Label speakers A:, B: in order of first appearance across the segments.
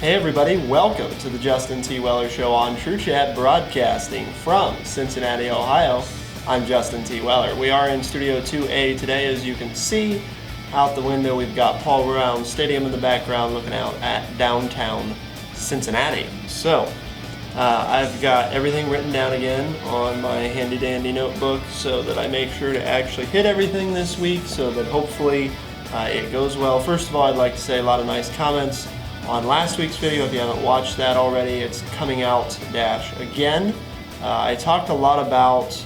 A: Hey everybody, welcome to the Justin T. Weller Show on True Chat, broadcasting from Cincinnati, Ohio. I'm Justin T. Weller. We are in Studio 2A today. As you can see out the window, we've got Paul Brown Stadium in the background looking out at downtown Cincinnati. So, I've got everything written down again on my handy dandy notebook so that I make sure to actually hit everything this week so that hopefully it goes well. First of all, I'd like to say a lot of nice comments on last week's video. If you haven't watched that already, it's coming out again. I talked a lot about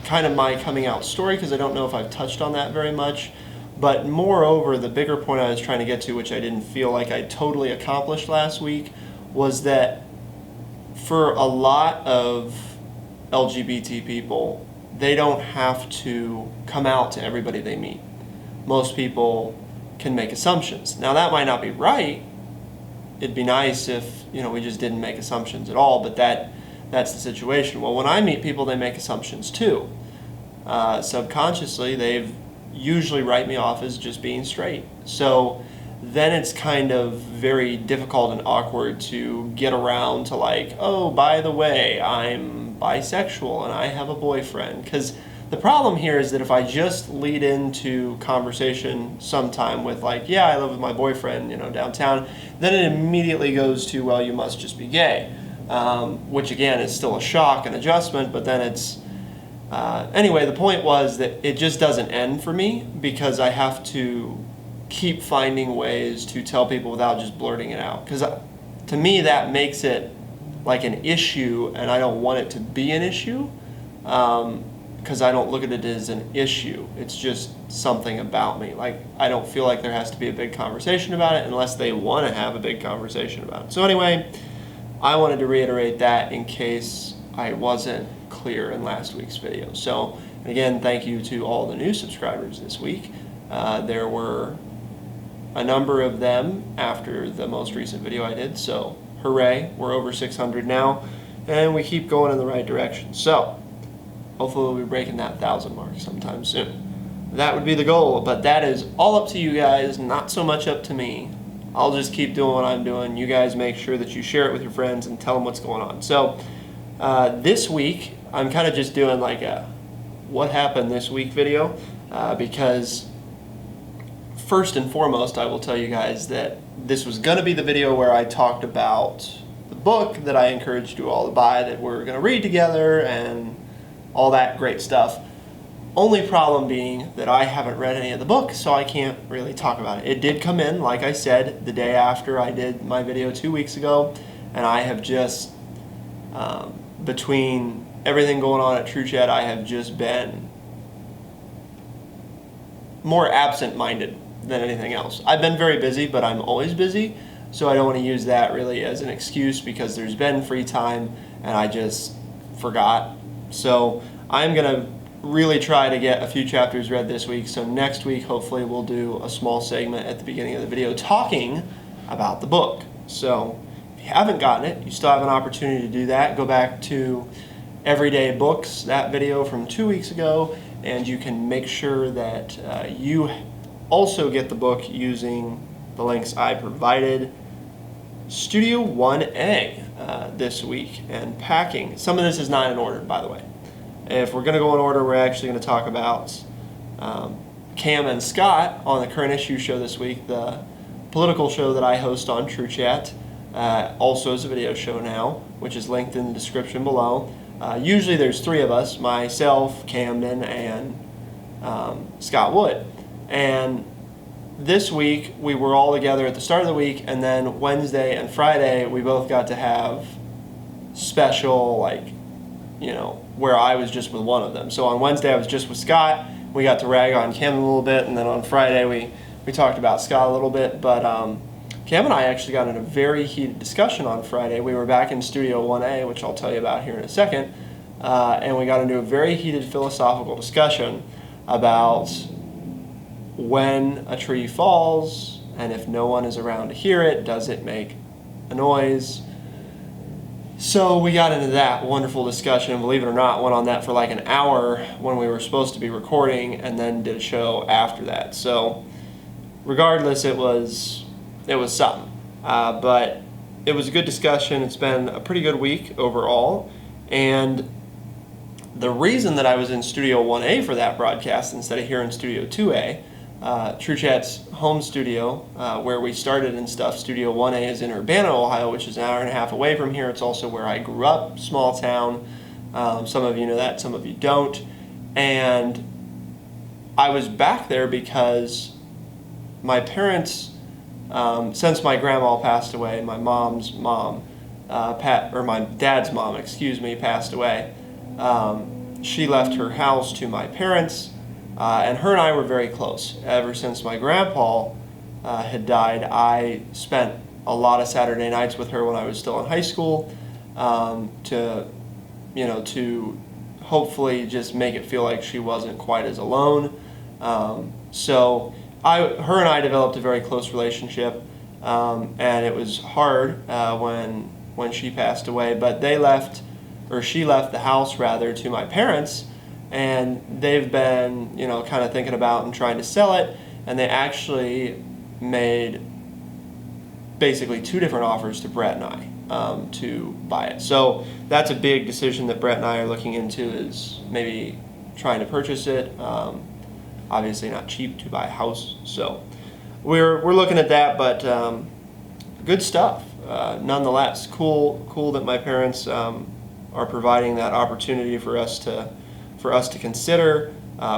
A: kind of my coming out story because I don't know if I've touched on that very much. But moreover, the bigger point I was trying to get to, which I didn't feel like I totally accomplished last week, was that for a lot of LGBT people, they don't have to come out to everybody they meet. Most people can make assumptions. Now that might not be right. It'd be nice if, we just didn't make assumptions at all, but that's the situation. Well, when I meet people, they make assumptions too. Subconsciously, they've usually write me off as just being straight. So then it's kind of very difficult and awkward to get around to like, oh, by the way, I'm bisexual and I have a boyfriend. Because the problem here is that if I just lead into conversation sometime with like, yeah, I live with my boyfriend, downtown, then it immediately goes to, well, you must just be gay, which again is still a shock and adjustment, but then it's, anyway, the point was that it just doesn't end for me because I have to keep finding ways to tell people without just blurting it out. Because to me, that makes it like an issue, and I don't want it to be an issue. Because I don't look at it as an issue. It's just something about me. Like, I don't feel like there has to be a big conversation about it unless they want to have a big conversation about it. So anyway, I wanted to reiterate that in case I wasn't clear in last week's video. So, and again, thank you to all the new subscribers this week. There were a number of them after the most recent video I did, so hooray, we're over 600 now, and we keep going in the right direction. So, hopefully we'll be breaking that 1,000 mark sometime soon. That would be the goal, but that is all up to you guys, not so much up to me. I'll just keep doing what I'm doing. You guys make sure that you share it with your friends and tell them what's going on. So this week, I'm kind of just doing like a what happened this week video because first and foremost, I will tell you guys that this was going to be the video where I talked about the book that I encouraged you all to buy that we're going to read together and all that great stuff. Only problem being that I haven't read any of the book, so I can't really talk about it. It did come in, like I said, the day after I did my video 2 weeks ago, and I have just, between everything going on at True Chat, I have just been more absent-minded than anything else. I've been very busy, but I'm always busy, so I don't want to use that really as an excuse because there's been free time and I just forgot. So I'm going to really try to get a few chapters read this week. So next week, hopefully, we'll do a small segment at the beginning of the video talking about the book. So if you haven't gotten it, you still have an opportunity to do that. Go back to Everyday Books, that video from 2 weeks ago, and you can make sure that you also get the book using the links I provided. Studio 1A this week, and packing. Some of this is not in order, by the way. If we're going to go in order, we're actually going to talk about Cam and Scott on the Current Issue show this week, the political show that I host on True Chat, also is a video show now, which is linked in the description below. Usually there's 3 of us, myself, Camden, and Scott Wood. And this week, we were all together at the start of the week, and then Wednesday and Friday, we both got to have special, where I was just with one of them. So on Wednesday, I was just with Scott. We got to rag on Cam a little bit, and then on Friday, we talked about Scott a little bit. But Cam and I actually got in a very heated discussion on Friday. We were back in Studio 1A, which I'll tell you about here in a second, and we got into a very heated philosophical discussion about when a tree falls, and if no one is around to hear it, does it make a noise? So we got into that wonderful discussion, and believe it or not, went on that for like an hour when we were supposed to be recording, and then did a show after that. So regardless, it was something. But it was a good discussion. It's been a pretty good week overall. And the reason that I was in Studio 1A for that broadcast instead of here in Studio 2A, True Chat's home studio, where we started and stuff, Studio 1A is in Urbana, Ohio, which is an hour and a half away from here. It's also where I grew up, small town. Some of you know that, some of you don't. And I was back there because my parents, since my grandma passed away, my mom's mom, or my dad's mom, passed away. She left her house to my parents, and her and I were very close. Ever since my grandpa had died, I spent a lot of Saturday nights with her when I was still in high school, to hopefully just make it feel like she wasn't quite as alone. So her and I developed a very close relationship, and it was hard when she passed away. But she left the house rather to my parents, and they've been kind of thinking about and trying to sell it, and they actually made basically 2 different offers to Brett and I to buy it. So that's a big decision that Brett and I are looking into, is maybe trying to purchase it. Obviously not cheap to buy a house, so we're looking at that, but good stuff. Nonetheless, cool that my parents are providing that opportunity for us to consider.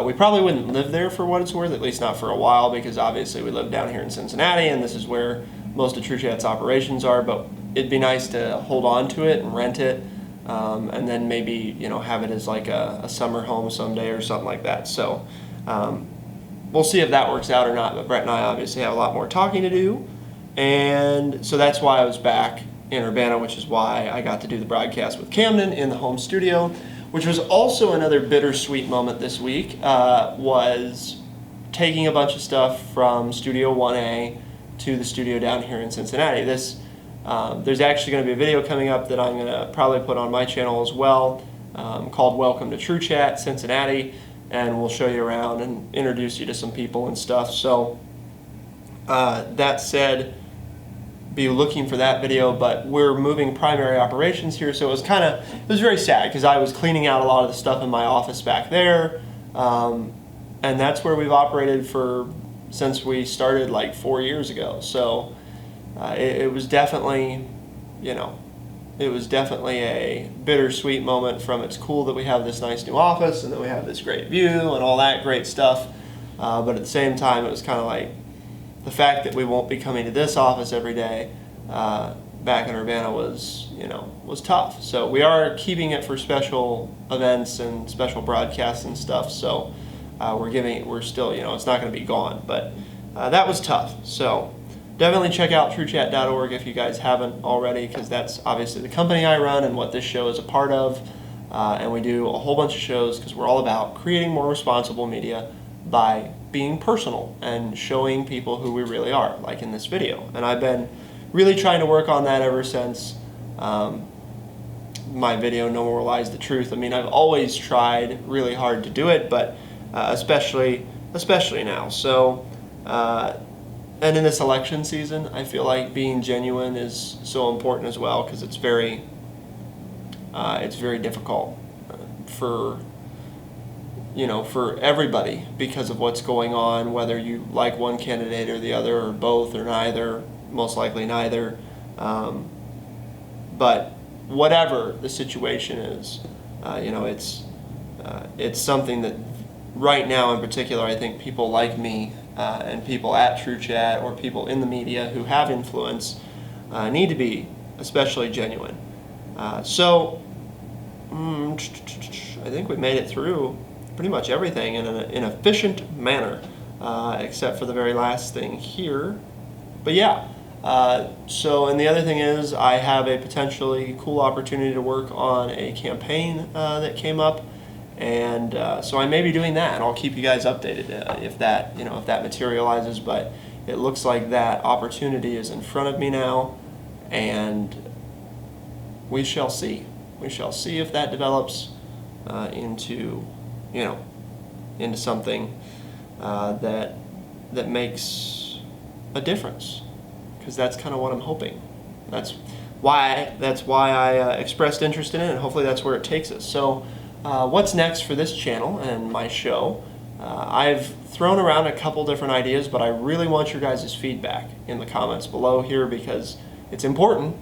A: We probably wouldn't live there for what it's worth, at least not for a while, because obviously we live down here in Cincinnati, and this is where most of True Chat's operations are. But it'd be nice to hold on to it and rent it, and then maybe have it as like a summer home someday or something like that. So we'll see if that works out or not. But Brett and I obviously have a lot more talking to do, and so that's why I was back in Urbana, which is why I got to do the broadcast with Camden in the home studio, which was also another bittersweet moment this week. Was taking a bunch of stuff from Studio 1A to the studio down here in Cincinnati. There's actually going to be a video coming up that I'm going to probably put on my channel as well, called Welcome to True Chat Cincinnati, and we'll show you around and introduce you to some people and stuff. So that said, be looking for that video, but we're moving primary operations here, so it was very sad because I was cleaning out a lot of the stuff in my office back there, and that's where we've operated since we started like 4 years ago. So it was definitely a bittersweet moment. From it's cool that we have this nice new office and that we have this great view and all that great stuff, but at the same time it was kind of like the fact that we won't be coming to this office every day back in Urbana was tough. So we are keeping it for special events and special broadcasts and stuff. So we're still, it's not going to be gone, but that was tough. So definitely check out truechat.org if you guys haven't already, because that's obviously the company I run and what this show is a part of. And we do a whole bunch of shows because we're all about creating more responsible media by being personal and showing people who we really are, like in this video. And I've been really trying to work on that ever since my video, No More Lies, the Truth. I mean, I've always tried really hard to do it, but especially now. So, and in this election season, I feel like being genuine is so important as well, because it's very difficult for everybody because of what's going on, whether you like one candidate or the other, or both, or neither, most likely neither. But whatever the situation is, it's something that right now in particular, I think people like me and people at True Chat or people in the media who have influence need to be especially genuine. So I think we made it through pretty much everything in an efficient manner, except for the very last thing here. But yeah, and the other thing is I have a potentially cool opportunity to work on a campaign that came up, and so I may be doing that, and I'll keep you guys updated if that materializes. But it looks like that opportunity is in front of me now, and we shall see. We shall see if that develops into something that makes a difference. because that's kind of what I'm hoping. That's why I expressed interest in it, and hopefully that's where it takes us. So what's next for this channel and my show? I've thrown around a couple different ideas, but I really want your guys' feedback in the comments below here because it's important.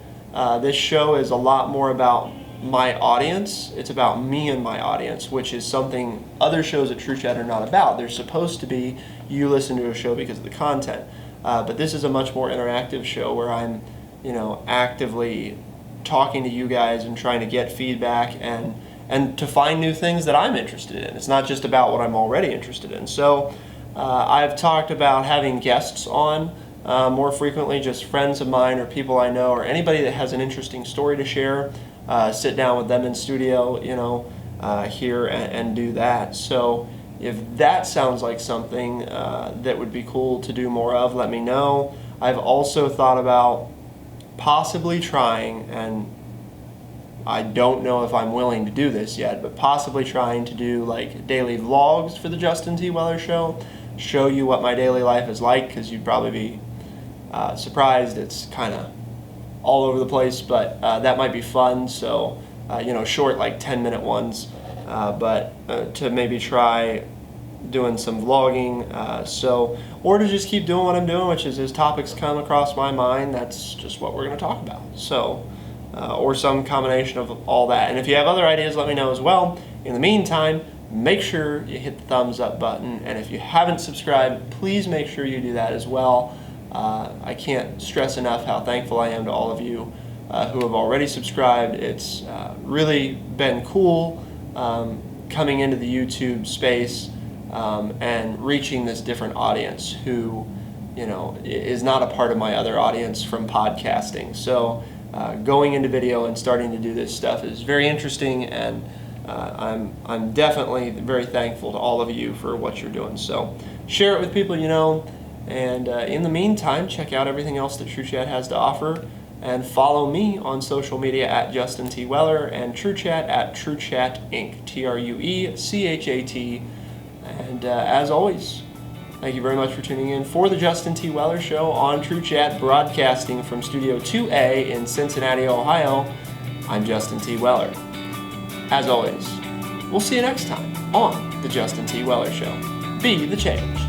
A: This show is a lot more about my audience. It's about me and my audience, which is something other shows at True Chat are not about. They're supposed to be you listen to a show because of the content. But this is a much more interactive show where I'm, actively talking to you guys and trying to get feedback and to find new things that I'm interested in. It's not just about what I'm already interested in. So I've talked about having guests on more frequently, just friends of mine or people I know or anybody that has an interesting story to share, sit down with them in studio, here and do that. So if that sounds like something that would be cool to do more of, let me know. I've also thought about possibly trying, and I don't know if I'm willing to do this yet, but possibly trying to do like daily vlogs for the Justin T. Weller Show, show you what my daily life is like, because you'd probably be surprised. It's kind of all over the place, but that might be fun. So, short, like 10-minute ones, but to maybe try doing some vlogging, or to just keep doing what I'm doing, which is as topics come across my mind, that's just what we're going to talk about. So, or some combination of all that. And if you have other ideas, let me know as well. In the meantime, make sure you hit the thumbs up button, and if you haven't subscribed, please make sure you do that as well. I can't stress enough how thankful I am to all of you who have already subscribed. It's really been cool coming into the YouTube space and reaching this different audience who, is not a part of my other audience from podcasting. So going into video and starting to do this stuff is very interesting, and I'm definitely very thankful to all of you for what you're doing. So share it with people you know, and in the meantime, check out everything else that True Chat has to offer, and follow me on social media at Justin T. Weller, and True Chat at True Chat Inc. TRUECHAT. And as always, thank you very much for tuning in for the Justin T. Weller Show on True Chat, broadcasting from Studio 2A in Cincinnati, Ohio. I'm Justin T. Weller. As always, we'll see you next time on the Justin T. Weller Show. Be the change.